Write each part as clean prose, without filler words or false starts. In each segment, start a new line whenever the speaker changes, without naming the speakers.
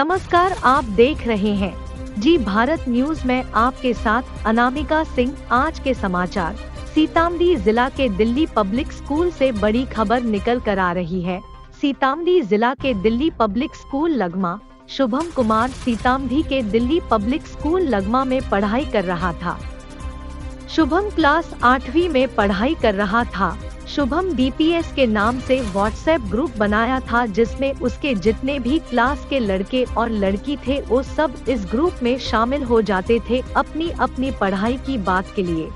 नमस्कार, आप देख रहे हैं जी भारत न्यूज में आपके साथ अनामिका सिंह। आज के समाचार। सीतामढ़ी जिला के दिल्ली पब्लिक स्कूल से बड़ी खबर निकल कर आ रही है। सीतामढ़ी जिला के दिल्ली पब्लिक स्कूल लगमा शुभम कुमार सीतामढ़ी के दिल्ली पब्लिक स्कूल लगमा में पढ़ाई कर रहा था। शुभम क्लास 8वीं में पढ़ाई कर रहा था। शुभम DPS के नाम से व्हाट्सएप ग्रुप बनाया था जिसमें उसके जितने भी क्लास के लड़के और लड़की थे वो सब इस ग्रुप में शामिल हो जाते थे अपनी अपनी पढ़ाई की बात के लिए।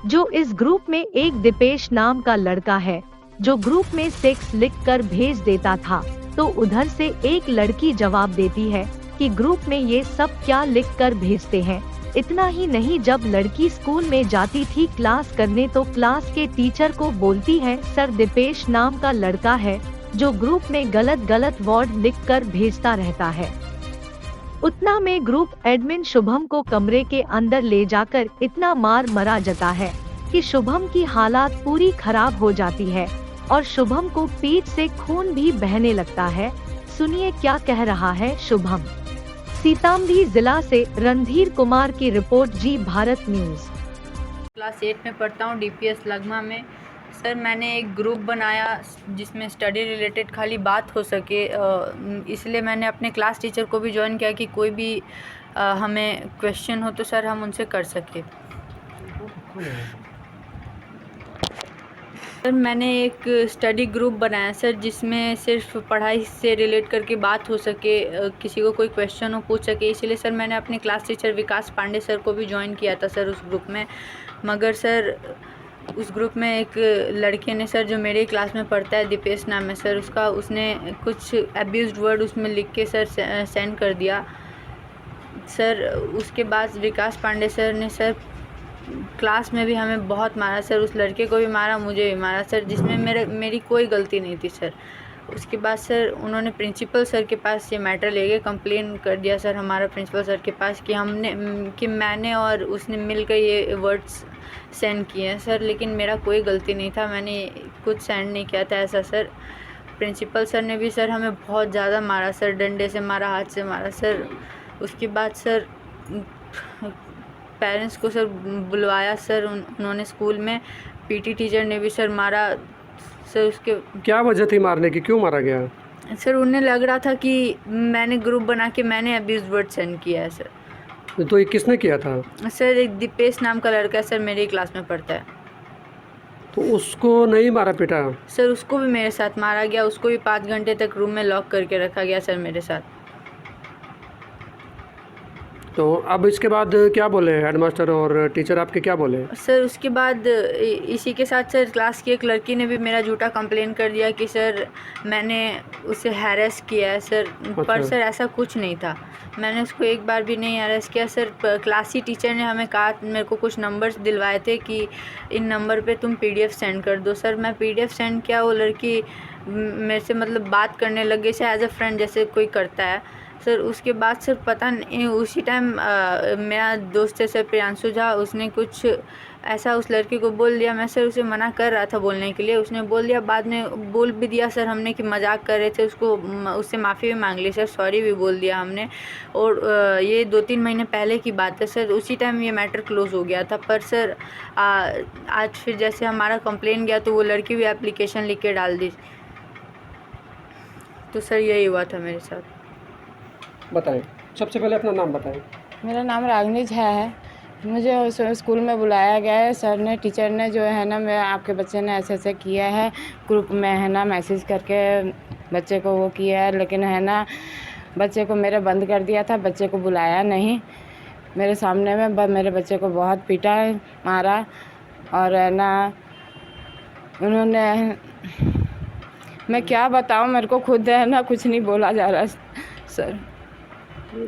जो इस ग्रुप में एक दीपेश नाम का लड़का है जो ग्रुप में सेक्स लिख कर भेज देता था, तो उधर से एक लड़की जवाब देती है कि ग्रुप में ये सब क्या लिख कर भेजते हैं। इतना ही नहीं, जब लड़की स्कूल में जाती थी क्लास करने तो क्लास के टीचर को बोलती है सर दीपेश नाम का लड़का है जो ग्रुप में गलत गलत वर्ड लिख कर भेजता रहता है। उतना में ग्रुप एडमिन शुभम को कमरे के अंदर ले जाकर इतना मार मरा जाता है कि शुभम की हालात पूरी खराब हो जाती है और शुभम को पीठ से खून भी बहने लगता है। सुनिए क्या कह रहा है शुभम। सीतामढ़ी जिला से रणधीर कुमार की रिपोर्ट जी भारत न्यूज।
क्लास 8 में पढ़ता हूँ DPS लगमा में। सर मैंने एक ग्रुप बनाया जिसमें स्टडी रिलेटेड खाली बात हो सके, इसलिए मैंने अपने क्लास टीचर को भी ज्वाइन किया कि कोई भी हमें क्वेश्चन हो तो सर हम उनसे कर सके। सर मैंने एक स्टडी ग्रुप बनाया सर जिसमें सिर्फ पढ़ाई से रिलेट करके बात हो सके, किसी को कोई क्वेश्चन हो पूछ सके, इसलिए सर मैंने अपने क्लास टीचर विकास पांडे सर को भी ज्वाइन किया था सर उस ग्रुप में। मगर सर उस ग्रुप में एक लड़के ने सर जो मेरे क्लास में पढ़ता है दीपेश नाम है सर उसने कुछ एब्यूज्ड वर्ड उसमें लिख के सर सेंड कर दिया। सर उसके बाद विकास पांडे सर ने सर क्लास में भी हमें बहुत मारा सर, उस लड़के को भी मारा, मुझे भी मारा सर, जिसमें मेरी कोई गलती नहीं थी सर। उसके बाद सर उन्होंने प्रिंसिपल सर के पास ये मैटर लेके कंप्लेन कर दिया सर हमारा प्रिंसिपल सर के पास कि मैंने और उसने मिलकर ये वर्ड्स सेंड किए हैं सर, लेकिन मेरा कोई गलती नहीं था, मैंने कुछ सेंड नहीं किया था ऐसा सर। प्रिंसिपल सर ने भी सर हमें बहुत ज़्यादा मारा सर, डंडे से मारा, हाथ से मारा सर। उसके बाद सर पेरेंट्स को सर बुलवाया सर, उन्होंने स्कूल में PT टीचर ने भी सर मारा सर। उसके
क्या वजह थी मारने की, क्यों मारा गया
सर? उन्हें लग रहा था कि मैंने ग्रुप बना के मैंने अब्यूज वर्ड सेंड किया है सर।
तो ये किसने किया था
सर? एक दीपेश नाम का लड़का है सर, मेरी क्लास में पढ़ता है।
तो उसको नहीं मारा पीटा?
सर उसको भी मेरे साथ मारा गया, उसको भी 5 घंटे तक रूम में लॉक करके रखा गया सर मेरे साथ।
तो अब इसके बाद क्या बोले हेडमास्टर और टीचर आपके, क्या बोले
सर? उसके बाद इसी के साथ सर क्लास की एक लड़की ने भी मेरा झूठा कंप्लेन कर दिया कि सर मैंने उसे हैरेस किया है सर।
अच्छा।
पर सर ऐसा कुछ नहीं था, मैंने उसको एक बार भी नहीं हैरेस किया सर। क्लासी टीचर ने हमें कहा, मेरे को कुछ नंबर्स दिलवाए थे कि इन नंबर पे तुम PDF सेंड कर दो सर। मैं PDF सेंड किया, वो लड़की मेरे से मतलब बात करने लग गई सर एज अ फ्रेंड जैसे कोई करता है सर। उसके बाद सर पता नहीं उसी टाइम मेरा दोस्त है सर प्रियांशु झा, उसने कुछ ऐसा उस लड़के को बोल दिया। मैं सर उसे मना कर रहा था बोलने के लिए, उसने बोल दिया, बाद में बोल भी दिया सर हमने कि मजाक कर रहे थे। उससे माफ़ी भी मांग ली सर, सॉरी भी बोल दिया हमने। और ये 2-3 महीने पहले की बात है सर, उसी टाइम ये मैटर क्लोज़ हो गया था। पर सर आज फिर जैसे हमारा कंप्लेन गया तो वो लड़की भी एप्लीकेशन लिख के डाल दी। तो सर यही हुआ था मेरे साथ।
बताएं, सबसे पहले अपना नाम बताएं।
मेरा नाम रागनी झा है। मुझे स्कूल में बुलाया गया है, सर ने, टीचर ने जो है ना, मैं आपके बच्चे ने ऐसे ऐसे किया है, ग्रुप में है ना मैसेज करके बच्चे को वो किया है, लेकिन है ना बच्चे को मेरे बंद कर दिया था, बच्चे को बुलाया नहीं। मेरे सामने में मेरे बच्चे को बहुत पीटा है, मारा, और है ना उन्होंने, मैं क्या बताऊँ, मेरे को खुद है ना कुछ नहीं बोला जा रहा सर।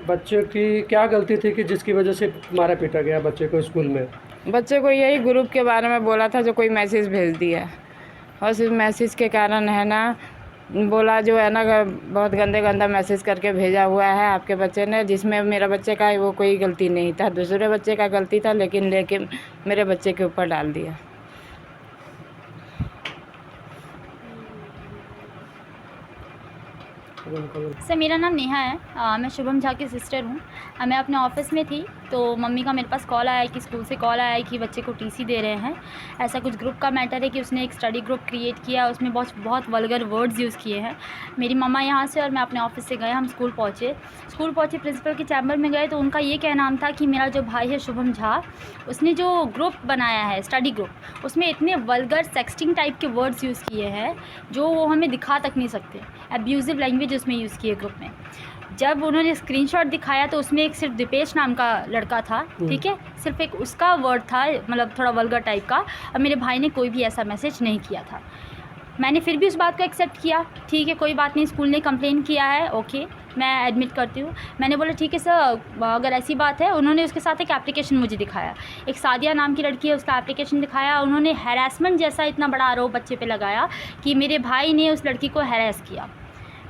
बच्चे की क्या गलती थी कि जिसकी वजह से मारा पीटा गया बच्चे को स्कूल में?
बच्चे को यही ग्रुप के बारे में बोला था जो कोई मैसेज भेज दिया, और उस मैसेज के कारण है ना बोला जो है ना बहुत गंदा मैसेज करके भेजा हुआ है आपके बच्चे ने, जिसमें मेरा बच्चे का वो कोई गलती नहीं था, दूसरे बच्चे का गलती था, लेकिन मेरे बच्चे के ऊपर डाल दिया।
सर मेरा नाम नेहा है। मैं शुभम झा की सिस्टर हूँ। मैं अपने ऑफिस में थी तो मम्मी का मेरे पास कॉल आया कि स्कूल से कॉल आया कि बच्चे को टीसी दे रहे हैं। ऐसा कुछ ग्रुप का मैटर है कि उसने एक स्टडी ग्रुप क्रिएट किया, उसमें बहुत वल्गर वर्ड्स यूज़ किए हैं। मेरी मम्मा यहाँ से और मैं अपने ऑफिस से गए, हम स्कूल पहुँचे प्रिंसिपल के चैम्बर में गए तो उनका ये कहना था कि मेरा जो भाई है शुभम झा, उसने जो ग्रुप बनाया है स्टडी ग्रुप, उसमें इतने वल्गर सेक्सटिंग टाइप के वर्ड्स यूज़ किए हैं जो वो हमें दिखा तक नहीं सकते। एब्यूजिव लैंग्वेज उसमें यूज़ किए ग्रुप में। जब उन्होंने स्क्रीनशॉट दिखाया तो उसमें एक सिर्फ दीपेश नाम का लड़का था, ठीक है, सिर्फ एक उसका वर्ड था, मतलब थोड़ा वल्गर टाइप का, और मेरे भाई ने कोई भी ऐसा मैसेज नहीं किया था। मैंने फिर भी उस बात को एक्सेप्ट किया, ठीक है कोई बात नहीं, स्कूल ने कंप्लेन किया है, ओके मैं एडमिट करती हूँ। मैंने बोला ठीक है सर, अगर ऐसी बात है। उन्होंने उसके साथ एक एप्लीकेशन मुझे दिखाया, एक सादिया नाम की लड़की है, उसका एप्लीकेशन दिखाया। उन्होंने हैरेसमेंट जैसा इतना बड़ा आरोप बच्चे पे लगाया कि मेरे भाई ने उस लड़की को हैरेस किया।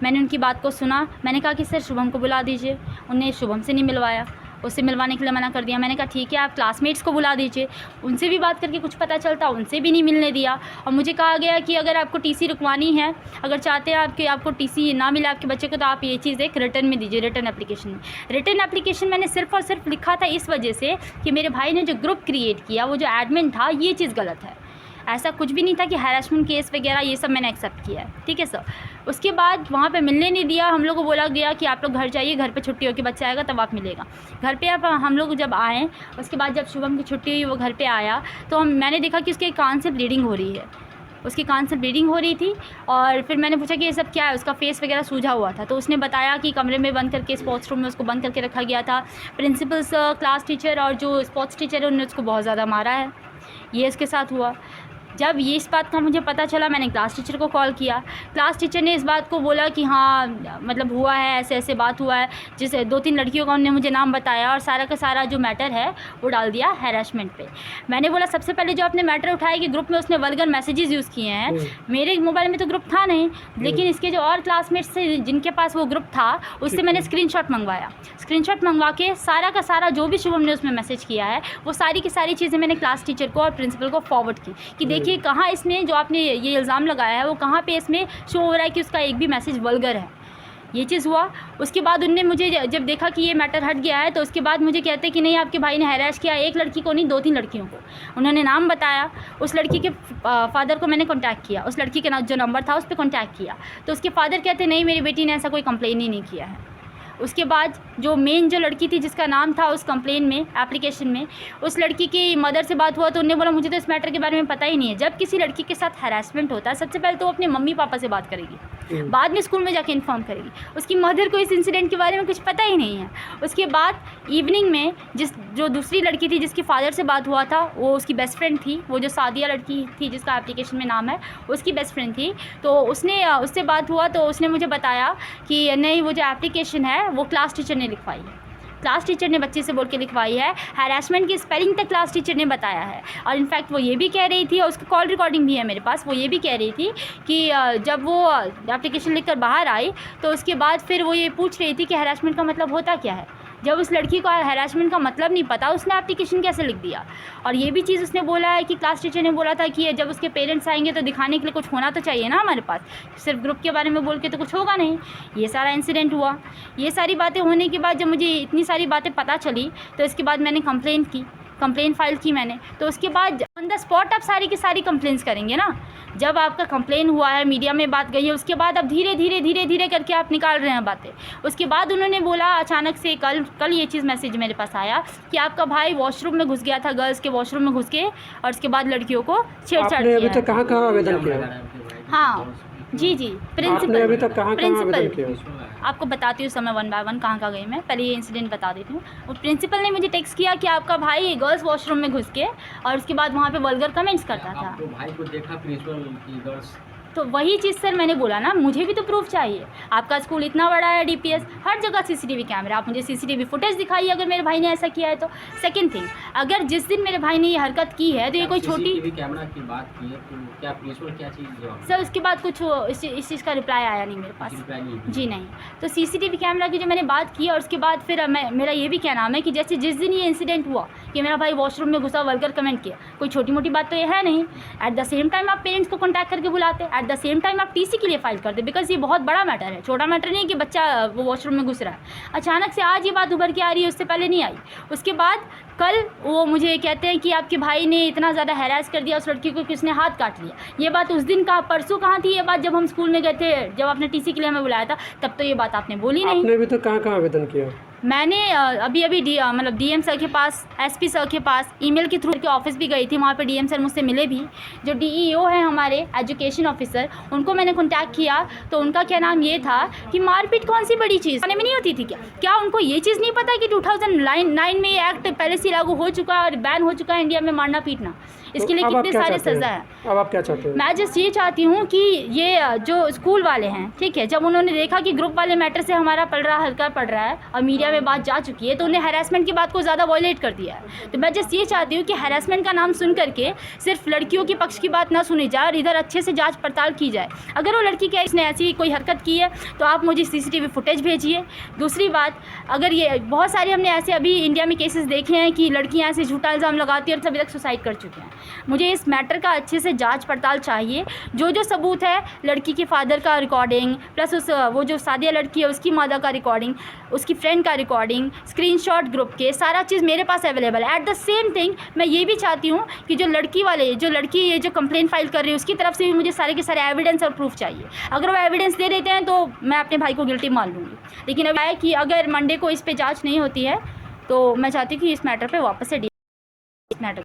मैंने उनकी बात को सुना, मैंने कहा कि सर शुभम को बुला दीजिए। उन्हें शुभम से नहीं मिलवाया, उससे मिलवाने के लिए मना कर दिया। मैंने कहा ठीक है आप क्लासमेट्स को बुला दीजिए, उनसे भी बात करके कुछ पता चलता, उनसे भी नहीं मिलने दिया। और मुझे कहा गया कि अगर आपको टीसी रुकवानी है, अगर चाहते हैं आपको टीसी ना मिले आपके बच्चे को, तो आप ये चीज़ एक रिटर्न में दीजिए, रिटर्न एप्लीकेशन में। रिटर्न एप्लीकेशन मैंने सिर्फ और सिर्फ लिखा था इस वजह से कि मेरे भाई ने जो ग्रुप क्रिएट किया, वो जो एडमिन था, ये चीज़ गलत है। ऐसा कुछ भी नहीं था कि हैरेसमेंट केस वगैरह ये सब मैंने एक्सेप्ट किया है, ठीक है सर। उसके बाद वहाँ पे मिलने नहीं दिया, हम लोग को बोला गया कि आप लोग घर जाइए, घर पे छुट्टी होकर बच्चा आएगा तब आप मिलेगा। घर पे अब हम लोग जब आए, उसके बाद जब शुभम की छुट्टी हुई, वो घर पे आया तो मैंने देखा कि उसके कान से ब्लीडिंग हो रही है, उसकी कान से ब्लीडिंग हो रही थी। और फिर मैंने पूछा कि ये सब क्या है, उसका फेस वगैरह सूझा हुआ था। तो उसने बताया कि कमरे में बंद करके, स्पोर्ट्स रूम में उसको बंद करके रखा गया था। प्रिंसिपल सर, क्लास टीचर और जो स्पोर्ट्स टीचर है उन्होंने उसको बहुत ज़्यादा मारा है, ये इसके साथ हुआ। जब ये इस बात का मुझे पता चला, मैंने क्लास टीचर को कॉल किया। क्लास टीचर ने इस बात को बोला कि हाँ मतलब हुआ है, ऐसे ऐसे बात हुआ है, जिसे 2-3 लड़कियों का उन्होंने मुझे नाम बताया और सारा का सारा जो मैटर है वो डाल दिया हैरेसमेंट पे। मैंने बोला सबसे पहले जो आपने मैटर उठाया कि ग्रुप में उसने वल्गर मैसेजेस यूज़ किए हैं, मेरे मोबाइल में तो ग्रुप था नहीं, लेकिन इसके जो और क्लासमेट्स थे जिनके पास वो ग्रुप था, उससे मैंने स्क्रीनशॉट मंगवाया। स्क्रीनशॉट मंगवा के सारा का सारा जो भी शुभम ने उसमें मैसेज किया है, वो सारी की सारी चीज़ें मैंने क्लास टीचर को और प्रिंसिपल को फॉरवर्ड की कि देखिए कहाँ इसने जो आपने ये इल्ज़ाम लगाया है वो कहाँ पे इसमें शो हो रहा है कि उसका एक भी मैसेज वल्गर है। ये चीज़ हुआ। उसके बाद उनने मुझे जब देखा कि ये मैटर हट गया है, तो उसके बाद मुझे कहते कि नहीं आपके भाई ने हैरेस किया, एक लड़की को नहीं 2-3 लड़कियों को। उन्होंने नाम बताया, उस लड़की के फादर को मैंने कांटेक्ट किया, उस लड़की का जो नंबर था उस पर कांटेक्ट किया, तो उसके फादर कहते नहीं मेरी बेटी ने ऐसा कोई कंप्लेन ही नहीं किया है। उसके बाद जो मेन जो लड़की थी जिसका नाम था उस कंप्लेन में, एप्लीकेशन में, उस लड़की की मदर से बात हुआ तो उन्होंने बोला मुझे तो इस मैटर के बारे में पता ही नहीं है। जब किसी लड़की के साथ हैरेसमेंट होता है, सबसे पहले तो वो अपने मम्मी पापा से बात करेगी, बाद में स्कूल में जाके इन्फॉर्म करेगी। उसकी मदर को इस इंसिडेंट के बारे में कुछ पता ही नहीं है। उसके बाद इवनिंग में जो दूसरी लड़की थी जिसकी फादर से बात हुआ था, वो उसकी बेस्ट फ्रेंड थी, वो जो सादिया लड़की थी जिसका एप्लीकेशन में नाम है, उसकी बेस्ट फ्रेंड थी। तो उससे बात हुआ तो उसने मुझे बताया कि नहीं वो जो एप्लीकेशन है वो क्लास टीचर ने लिखवाई है, क्लास टीचर ने बच्चे से बोल के लिखवाई है। हैरेसमेंट की स्पेलिंग तक क्लास टीचर ने बताया है। और इनफैक्ट वो ये भी कह रही थी, और उसकी कॉल रिकॉर्डिंग भी है मेरे पास, वो ये भी कह रही थी कि जब वो एप्लीकेशन लिखकर बाहर आई तो उसके बाद फिर वो ये पूछ रही थी कि हैरेसमेंट का मतलब होता क्या है। जब उस लड़की को हैरेसमेंट का मतलब नहीं पता, उसने एप्लीकेशन कैसे लिख दिया। और ये भी चीज़ उसने बोला है कि क्लास टीचर ने बोला था कि जब उसके पेरेंट्स आएंगे तो दिखाने के लिए कुछ होना तो चाहिए ना हमारे पास, सिर्फ ग्रुप के बारे में बोल के तो कुछ होगा नहीं। ये सारा इंसिडेंट हुआ। ये सारी बातें होने के बाद जब मुझे इतनी सारी बातें पता चली तो इसके बाद मैंने कंप्लेन फाइल की मैंने। तो उसके बाद ऑन द स्पॉट आप सारी की सारी कंप्लेंट्स करेंगे ना। जब आपका कंप्लेन हुआ है, मीडिया में बात गई है, उसके बाद अब धीरे धीरे करके आप निकाल रहे हैं बातें। उसके बाद उन्होंने बोला अचानक से कल ये चीज़ मैसेज मेरे पास आया कि आपका भाई वॉशरूम में घुस गया था, गर्ल्स के वॉशरूम में घुस के, और उसके बाद लड़कियों को छेड़छाड़ किया।
अभी तक कहाँ आवेदन किया?
हाँ जी
आपने अभी तक कहाँ आवेदन किया?
आपको बताती हूँ समय 1 by 1 कहाँ गई मैं। पहले ये इंसिडेंट बता देती हूँ। और प्रिंसिपल ने मुझे टेक्स्ट किया कि आपका भाई गर्ल्स वॉशरूम में घुस के और उसके बाद वहाँ पे वल्गर कमेंट्स करता था।
आपको भाई को देखा प्रिंसिपल की गर्ल्स?
तो वही चीज़ सर मैंने बोला ना, मुझे भी तो प्रूफ चाहिए। आपका स्कूल इतना बड़ा है, डीपीएस, हर जगह सीसीटीवी कैमरा, आप मुझे सीसीटीवी फुटेज दिखाइए अगर मेरे भाई ने ऐसा किया है तो। सेकंड थिंग, अगर जिस दिन मेरे भाई ने ये हरकत की है तो ये कोई छोटी
सीसीटीवी कैमरा की बात की है तो क्या प्रिंसिपल क्या चीज़ जवाब?
सर उसके बाद कुछ इस चीज़ का रिप्लाई आया नहीं मेरे पास। जी नहीं। तो सीसीटीवी कैमरा की जो मैंने बात की और उसके बाद फिर मेरा ये भी कहना है कि जैसे जिस दिन ये इंसिडेंट हुआ कि मेरा भाई वॉशरूम में घुसा वल्गर कमेंट किया, कोई छोटी मोटी बात तो ये है नहीं। एट द सेम टाइम आप पेरेंट्स को कॉन्टैक्ट करके बुलाते, एट द सेम टाइम आप टीसी के लिए फाइल करते, बिकॉज ये बहुत बड़ा मैटर है, छोटा मैटर नहीं कि बच्चा वो वॉशरूम में घुस रहा है। अचानक से आज ये बात उभर के आ रही है, उससे पहले नहीं आई। उसके बाद कल वो मुझे कहते हैं कि आपके भाई ने इतना ज़्यादा हैरास कर दिया उस लड़की को कि उसने हाथ काट लिया। ये बात उस दिन कहाँ, परसों कहाँ थी ये बात, जब हम स्कूल में गए थे, जब आपने टीसी के लिए हमें बुलाया था, तब तो ये बात आपने बोली नहीं।
आपने भी तो कहाँ आवेदन किया?
मैंने अभी मतलब डीएम सर के पास, एसपी सर के पास, ईमेल के थ्रू के ऑफिस भी गई थी, वहाँ पे डीएम सर मुझसे मिले भी। जो डीईओ है हमारे एजुकेशन ऑफिसर, उनको मैंने कॉन्टैक्ट किया तो उनका क्या नाम ये था कि मारपीट कौन सी बड़ी चीज़ में नहीं होती थी क्या उनको ये चीज़ नहीं पता कि 2009 में ये एक्ट पहले से लागू हो चुका है और बैन हो चुका है इंडिया में मारना पीटना, इसके लिए कितने सारे सज़ा है।
अब आप क्या चाहते हैं?
मैं जस्ट ये चाहती हूँ कि ये जो स्कूल वाले हैं, ठीक है, जब उन्होंने देखा कि ग्रुप वाले मैटर से हमारा हल्का पड़ रहा है और मीडिया में बात जा चुकी है, तो उन्हें हैरेसमेंट की बात को ज़्यादा वॉयलेट कर दिया है। तो मैं जस्ट ये चाहती हूँ कि हैरेसमेंट का नाम सुन करके सिर्फ लड़कियों के पक्ष की बात ना सुनी जाए और इधर अच्छे से जाँच पड़ताल की जाए। अगर वो लड़की क्या इसने ऐसी कोई हरकत की है तो आप मुझे CCTV फुटेज भेजिए। दूसरी बात, अगर ये बहुत सारे हमने ऐसे अभी इंडिया में केसेस देखे हैं कि लड़कियाँ ऐसे झूठा इल्ज़ाम लगाती हैं और सभी तक सुसाइड कर चुके हैं। मुझे इस मैटर का अच्छे से जांच पड़ताल चाहिए। जो सबूत है, लड़की के फादर का रिकॉर्डिंग प्लस उस वो जो सादिया लड़की है उसकी मदर का रिकॉर्डिंग, उसकी फ्रेंड का रिकॉर्डिंग, स्क्रीनशॉट ग्रुप के, सारा चीज़ मेरे पास अवेलेबल है। एट द सेम थिंग मैं ये भी चाहती हूँ कि जो लड़की ये जो कंप्लेंट फाइल कर रही है उसकी तरफ से भी मुझे सारे के सारे एविडेंस और प्रूफ चाहिए। अगर वो एविडेंस दे देते हैं तो मैं अपने भाई को गिल्टी मान लूँगी, लेकिन अब है कि अगर मंडे को इस पर जाँच नहीं होती है तो मैं चाहती हूँ कि इस मैटर पर वापस से मैटर